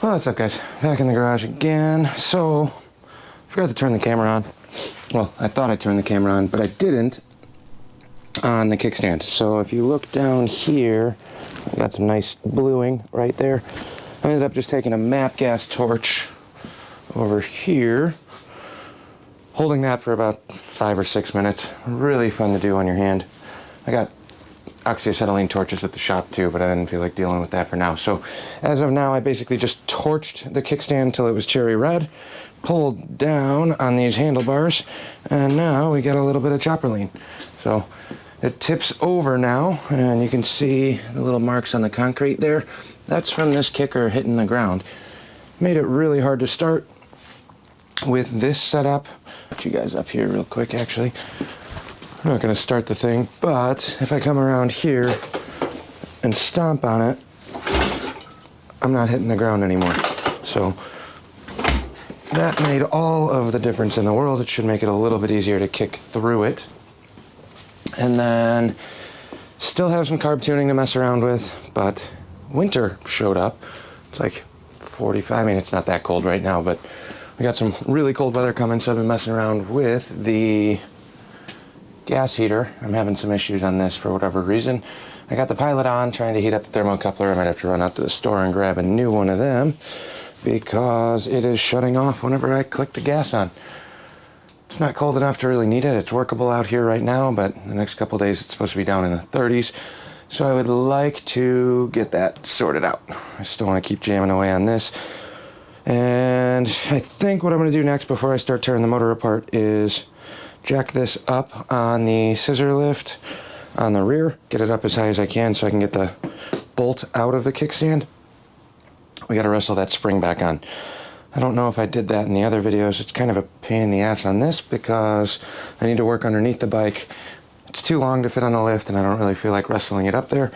Well, what's up, guys? Back in the garage again. So, forgot to turn the camera on. Well, I thought I turned the camera on, but I didn't on the kickstand. So if you look down here, I got some nice bluing right there. I ended up just taking a MAP gas torch over here, holding that for about 5 or 6 minutes. Really fun to do on your hand. I got oxyacetylene torches at the shop too, but I didn't feel like dealing with that for now. So as of now, I basically just torched the kickstand till it was cherry red, pulled down on these handlebars, and now we get a little bit of chopper lean. So it tips over now, and you can see the little marks on the concrete there. That's from this kicker hitting the ground. Made it really hard to start with this setup. Put you guys up here real quick, actually. I'm not going to start the thing, but if I come around here and stomp on it, I'm not hitting the ground anymore. So that made all of the difference in the world. It should make it a little bit easier to kick through it. And then still have some carb tuning to mess around with, but winter showed up. It's like 45, I mean, it's not that cold right now, but we got some really cold weather coming, so I've been messing around with the gas heater. I'm having some issues on this for whatever reason. I got the pilot on, trying to heat up the thermocoupler. I might have to run out to the store and grab a new one of them because it is shutting off whenever I click the gas on. It's not cold enough to really need it. It's workable out here right now, but the next couple days it's supposed to be down in the 30s. So I would like to get that sorted out. I still want to keep jamming away on this. And I think what I'm going to do next before I start tearing the motor apart is jack this up on the scissor lift on the rear, get it up as high as I can so I can get the bolt out of the kickstand. We got to wrestle that spring back on. I don't know if I did that in the other videos. It's kind of a pain in the ass on this because I need to work underneath the bike. It's too long to fit on the lift and I don't really feel like wrestling it up there.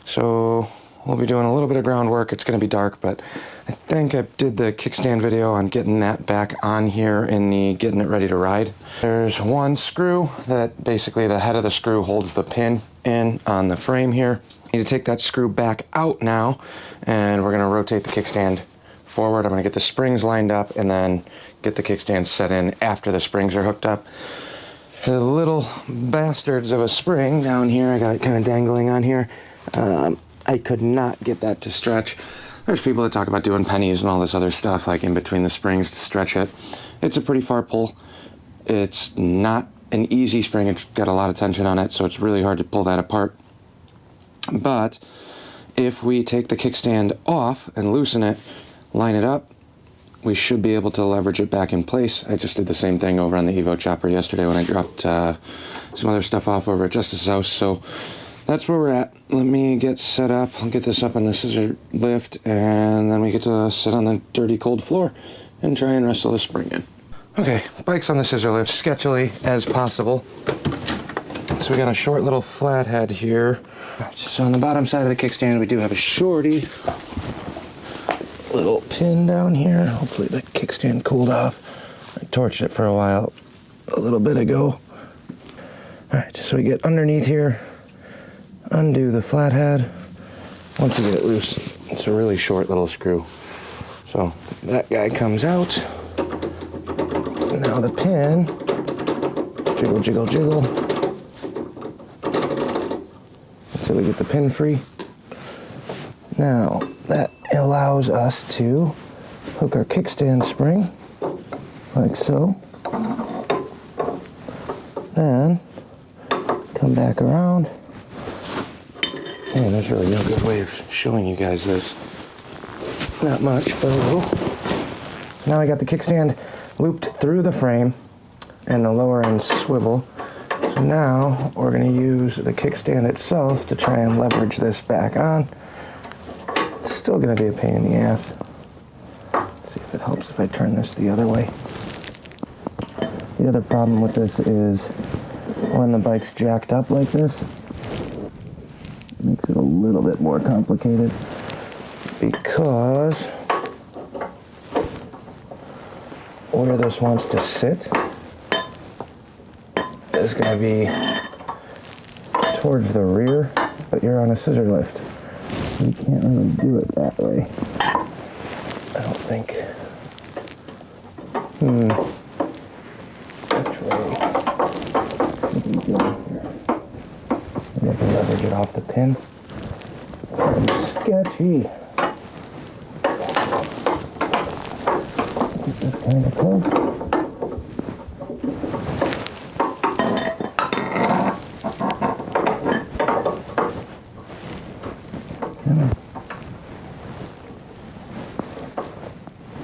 So we'll be doing a little bit of groundwork. It's going to be dark, but I think I did the kickstand video on getting that back on here in the getting it ready to ride. There's one screw that basically the head of the screw holds the pin in on the frame here. I need to take that screw back out now, and we're going to rotate the kickstand forward. I'm going to get the springs lined up and then get the kickstand set in after the springs are hooked up. The little bastards of a spring down here, I got it kind of dangling on here. I could not get that to stretch. There's people that talk about doing pennies and all this other stuff like in between the springs to stretch it. It's a pretty far pull. It's not an easy spring. It's got a lot of tension on it, so it's really hard to pull that apart. But if we take the kickstand off and loosen it, line it up, we should be able to leverage it back in place. I just did the same thing over on the Evo chopper yesterday when I dropped some other stuff off over at Justice's house. So that's where we're at. Let me get set up. I'll get this up on the scissor lift, and then we get to sit on the dirty cold floor and try and wrestle the spring in. Okay, bike's on the scissor lift, sketchily as possible. So we got a short little flathead here. So on the bottom side of the kickstand, we do have a shorty little pin down here. Hopefully the kickstand cooled off. I torched it for a while a little bit ago. All right, so we get underneath here, undo the flathead. Once you get it loose, it's a really short little screw. So that guy comes out. Now the pin, jiggle, jiggle, jiggle, until we get the pin free. Now that allows us to hook our kickstand spring like so. Then come back around. Man, there's really no good way of showing you guys this. Not much, but a little. Now I got the kickstand looped through the frame and the lower end swivel. So now we're going to use the kickstand itself to try and leverage this back on. It's still going to be a pain in the ass. Let's see if it helps if I turn this the other way. The other problem with this is when the bike's jacked up like this, it makes it a little bit more complicated because where this wants to sit is going to be towards the rear, but you're on a scissor lift. You can't really do it that way. think. Actually, what are we doing here? Maybe I can leverage it off the pin. Sketchy. Get this kind of close.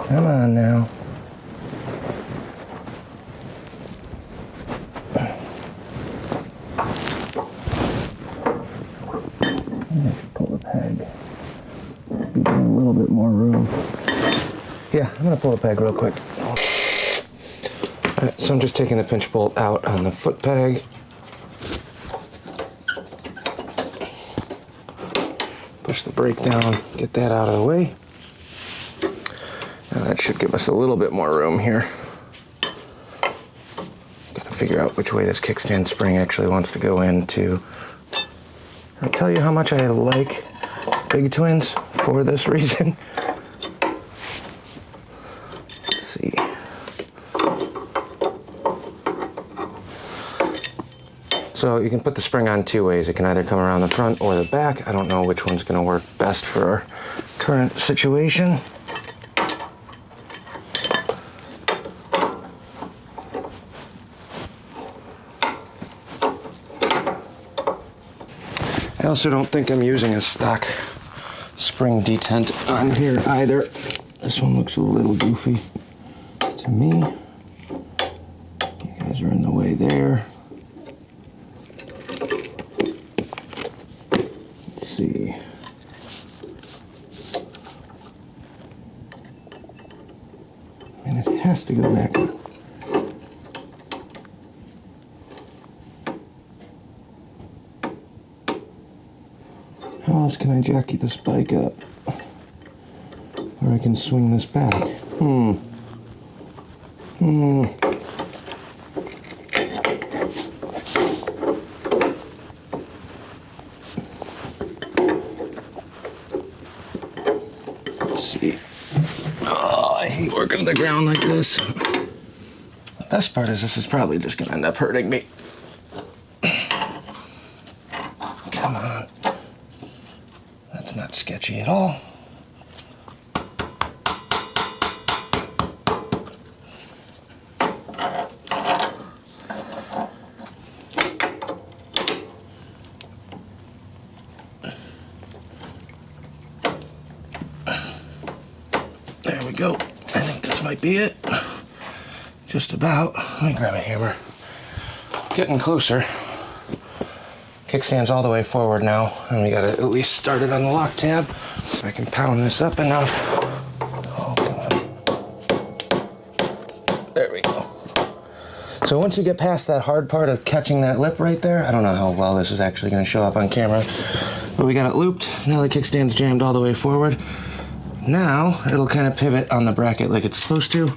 Come on now. I should pull the peg. Give me a little bit more room. Yeah, I'm gonna pull the peg real quick. Alright, so I'm just taking the pinch bolt out on the foot peg. Push the brake down, get that out of the way. Now that should give us a little bit more room here. Gotta figure out which way this kickstand spring actually wants to go into. I'll tell you how much I like Big Twins for this reason. Let's see. So you can put the spring on two ways. It can either come around the front or the back. I don't know which one's going to work best for our current situation. I also don't think I'm using a stock spring detent on here either. This one looks a little goofy to me. You guys are in the way there. Let's see. And it has to go back on. How else can I jockey this bike up? Or I can swing this back. Let's see. Oh, I hate working on the ground like this. The best part is this is probably just gonna end up hurting me. Come on. That's not sketchy at all. There we go. I think this might be it. Just about. Let me grab a hammer. Getting closer. Kickstand's all the way forward now, and we gotta at least start it on the lock tab. If I can pound this up enough. Oh, come on. There we go. So once you get past that hard part of catching that lip right there, I don't know how well this is actually gonna show up on camera, but we got it looped. Now the kickstand's jammed all the way forward. Now it'll kind of pivot on the bracket like it's supposed to.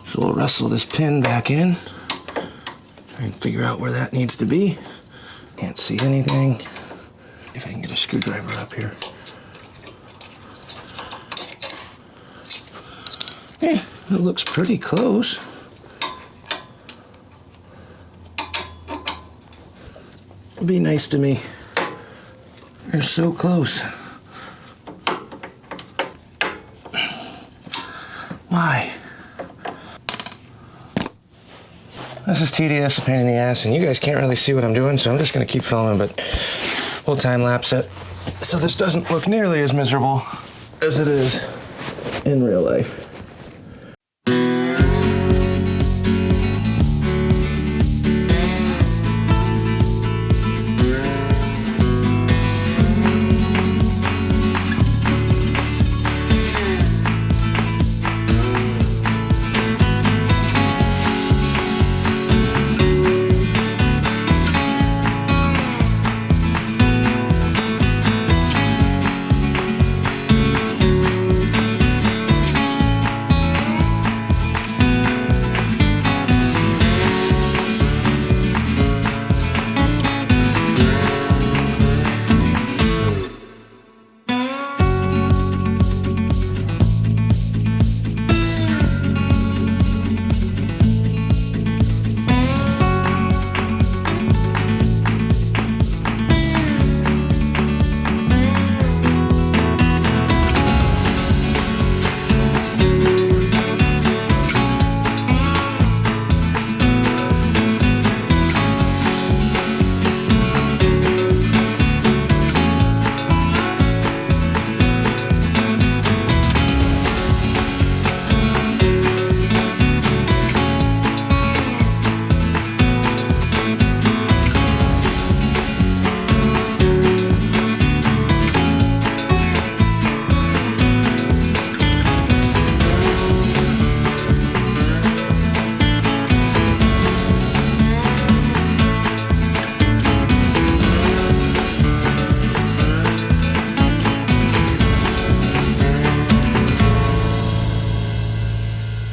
So we'll wrestle this pin back in and figure out where that needs to be. Can't see anything. If I can get a screwdriver up here. Yeah, it looks pretty close. Be nice to me. They're so close. Why? This is tedious, a pain in the ass, and you guys can't really see what I'm doing, so I'm just gonna keep filming, but we'll time lapse it so this doesn't look nearly as miserable as it is in real life.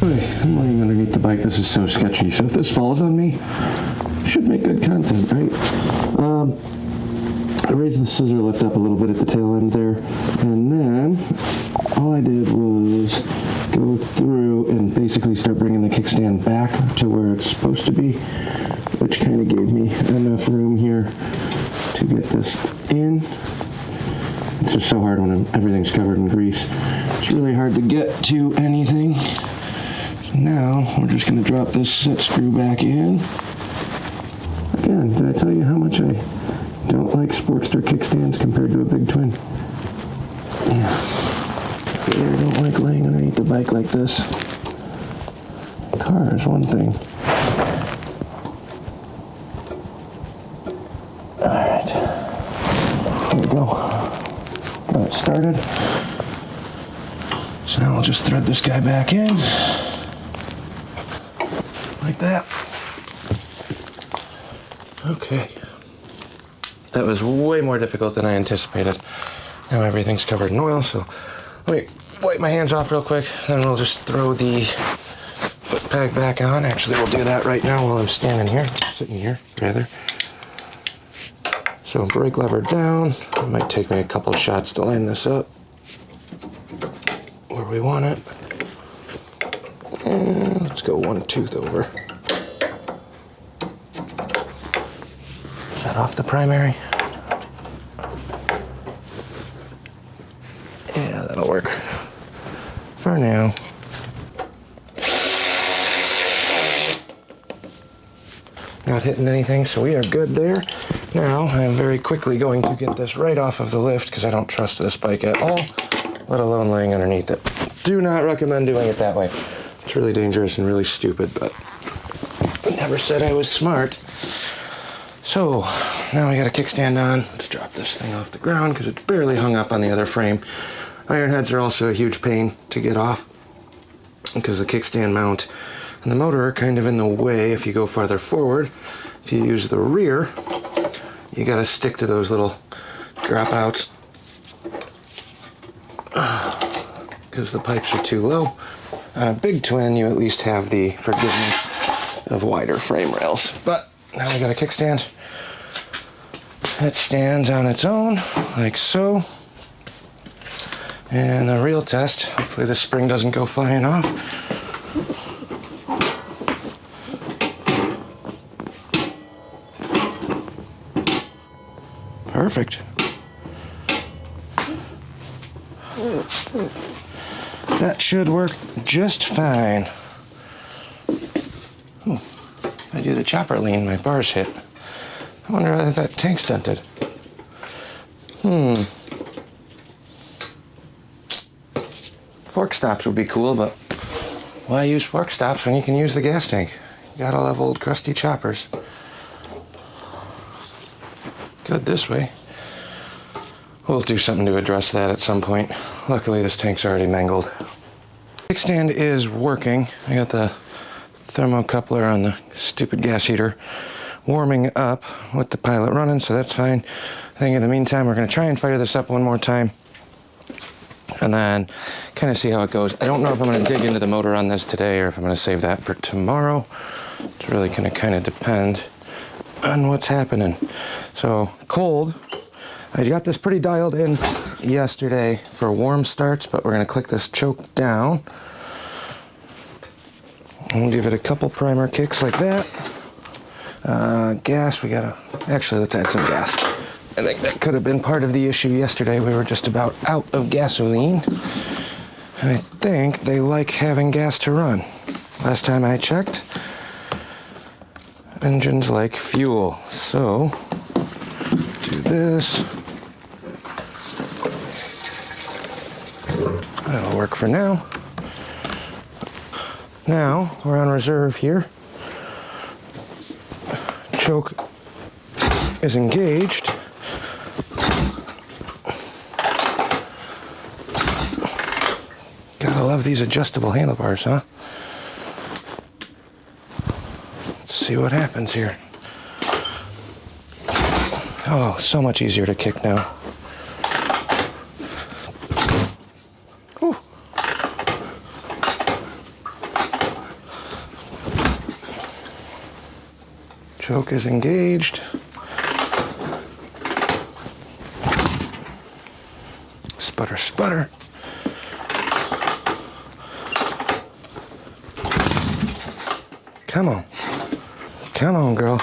Okay, I'm laying underneath the bike. This is so sketchy. So if this falls on me, should make good content, right? I raised the scissor lift up a little bit at the tail end there, and then all I did was go through and basically start bringing the kickstand back to where it's supposed to be, which kind of gave me enough room here to get this in. It's just so hard when everything's covered in grease. It's really hard to get to anything. So now we're just going to drop this set screw back in. Again, did I tell you how much I don't like Sportster kickstands compared to a big twin? Yeah. I really don't like laying underneath the bike like this. Car is one thing. Alright. Here we go. Got it started. So now I'll just thread this guy back in. Like that. Okay. That was way more difficult than I anticipated. Now everything's covered in oil, so let me wipe my hands off real quick, then we'll just throw the foot peg back on. Actually, we'll do that right now while I'm standing here, sitting here, rather. So brake lever down. It might take me a couple of shots to line this up where we want it. And let's go one tooth over. Shut off the primary. Yeah, that'll work for now. Not hitting anything, so we are good there. Now, I'm very quickly going to get this right off of the lift because I don't trust this bike at all, let alone laying underneath it. Do not recommend doing it that way. It's really dangerous and really stupid, but I never said I was smart. So, now I got a kickstand on. Let's drop this thing off the ground because it's barely hung up on the other frame. Iron heads are also a huge pain to get off because the kickstand mount and the motor are kind of in the way if you go farther forward. If you use the rear, you gotta stick to those little dropouts because the pipes are too low. On a big twin, you at least have the forgiveness of wider frame rails. But now we got a kickstand. It stands on its own, like so. And the real test, hopefully the spring doesn't go flying off. Perfect. That should work just fine. Ooh, if I do the chopper lean, my bars hit. I wonder if that tank's dented. Fork stops would be cool, but why use fork stops when you can use the gas tank? You gotta love old crusty choppers. Good this way. We'll do something to address that at some point. Luckily, this tank's already mangled. Kickstand is working. I got the thermocoupler on the stupid gas heater warming up with the pilot running, so that's fine. I think in the meantime, we're gonna try and fire this up one more time and then kind of see how it goes. I don't know if I'm gonna dig into the motor on this today or if I'm gonna save that for tomorrow. It's really gonna kind of depend on what's happening. So cold, I got this pretty dialed in yesterday for warm starts, but we're gonna click this choke down. And we'll give it a couple primer kicks like that. Gas, actually let's add some gas. I think that could have been part of the issue yesterday. We were just about out of gasoline. And I think they like having gas to run. Last time I checked, engines like fuel. So, do this. That'll work for now. Now, we're on reserve here. Choke is engaged. Gotta love these adjustable handlebars, huh? Let's see what happens here. Oh, so much easier to kick now. Whew. Choke is engaged. Sputter, sputter. Come on. Come on, girl.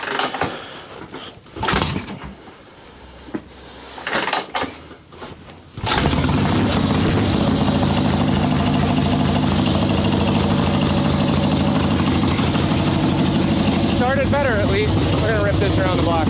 Started better, at least. We're gonna rip this around the block.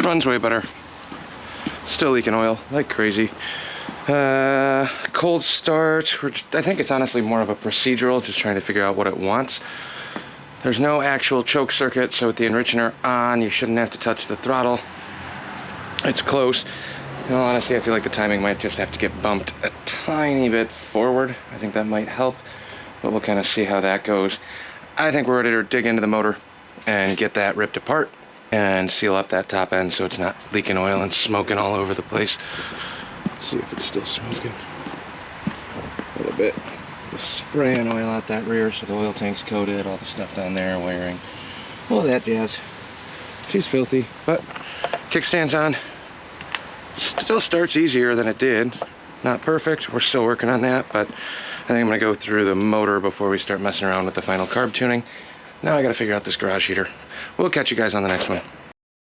Runs way better. Still leaking oil like crazy. Cold start. I think it's honestly more of a procedural, just trying to figure out what it wants. There's no actual choke circuit, so with the enrichener on, you shouldn't have to touch the throttle. It's close. In all honesty, I feel like the timing might just have to get bumped a tiny bit forward. I think that might help, but we'll kind of see how that goes. I think we're ready to dig into the motor and get that ripped apart and seal up that top end so it's not leaking oil and smoking all over the place. Let's see if it's still smoking. A little bit. Just spraying oil out that rear so the oil tank's coated, all the stuff down there, wiring, all that jazz. She's filthy, but kickstand's on. Still starts easier than it did. Not perfect, we're still working on that, but I think I'm gonna go through the motor before we start messing around with the final carb tuning. Now I gotta figure out this garage heater. We'll catch you guys on the next one.